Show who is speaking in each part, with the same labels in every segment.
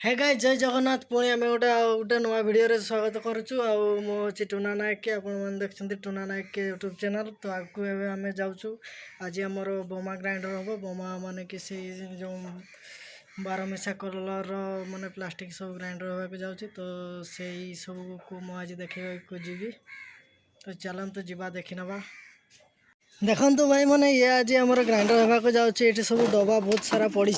Speaker 1: Hey guys जय जगन्नाथ पुणी आम गोटे गोटे नुआ भिडियो स्वागत करुचु आछि टुना नायक के आपन देखते टुना नायक के यूट्यूब चैनल। तो आगू आम जाऊँ आज आमर बोमा ग्राइंडर हम बोमा माने कि जो 12 मिशा कलर माने प्लास्टिक सब ग्राइंडर होगा जाऊँगी। तो से सब को आज देखा जीवी। तो चलतु जा देखी नवा। देखु भाई मैंने ये आज आम ग्राइंडर होगा जाऊँगी। ये सब डब्बा बहुत सारा पड़ी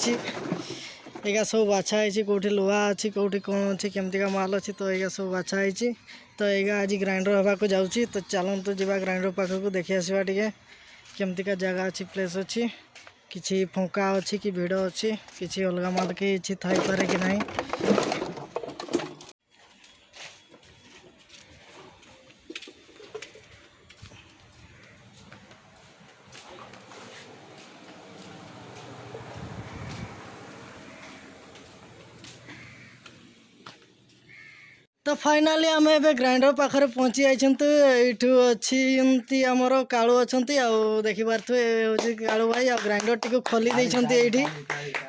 Speaker 1: एगा सब बाछा है कौटी लुहा अच्छी कौटी कौन अच्छी केमतिका माल अच्छी। तो ये सब बाछा है तो एगा आज ग्राइंडर होगा जाऊँगी। तो चलतु जा ग्राइंडर पाखक देखी आसवा टे केमतिका जगह अच्छी प्लेस अच्छी किसी फंका अच्छी कि भिड़ अच्छी किसी अलग माल कि थी पारे कि नहीं। तो फाइनाली आम ए ग्राइंडर पाखे पहुँची जाइए। अच्छी आमर कालू अच्छा देखी पारे हूँ कालू भाई आ ग्राइंडर टी खोली ये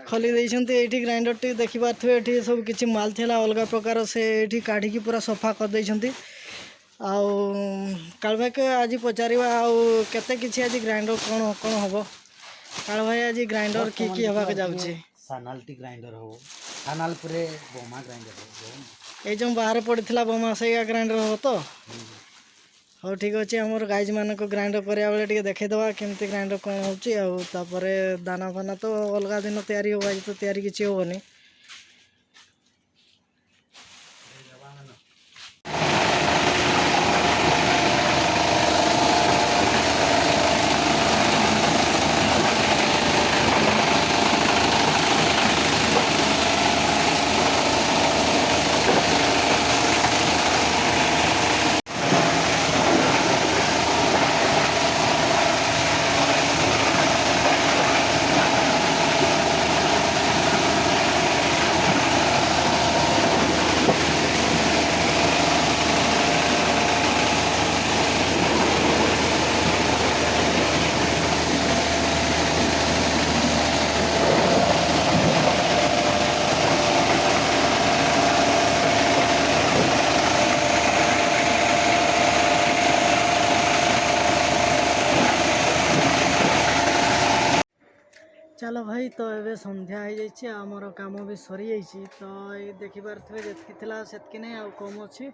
Speaker 1: खोली ये ग्राइंडर टी देखी पारे ये सब किसी माल थी अलग प्रकार से काढ़ी पूरा सफा कर देइछंती। आउ कालू भाई के आज पचार आते कि आज ग्राइंडर कौन कौन हम कालू भाई आज ग्राइंडर कि हवा जाऊँगी।
Speaker 2: सानालटी ग्राइंडर हो सानाल पूरे बोमा ग्राइंडर हो
Speaker 1: ये जो बाहर पड़ा बोमा से ग्राइंडर हम तो हाँ ठीक अच्छे। आमर गाइज मान को ग्राइंडर करा बेले देखईदे केमती ग्राइंडर कौन होपर दाना फाना तो अलग दिन तैयारी हो आज तो तैयारी किसी हेनी। चलो भाई तो ये संध्या हो जाइए आमर कम भी सरी जाइए। तो ये देखिपारे जितकी से नहीं आ कम अच्छी।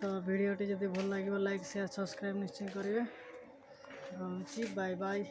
Speaker 1: तो वीडियोटी जब भल लगे लाइक शेयर सब्सक्राइब निश्चय करेंगे। Bye bye.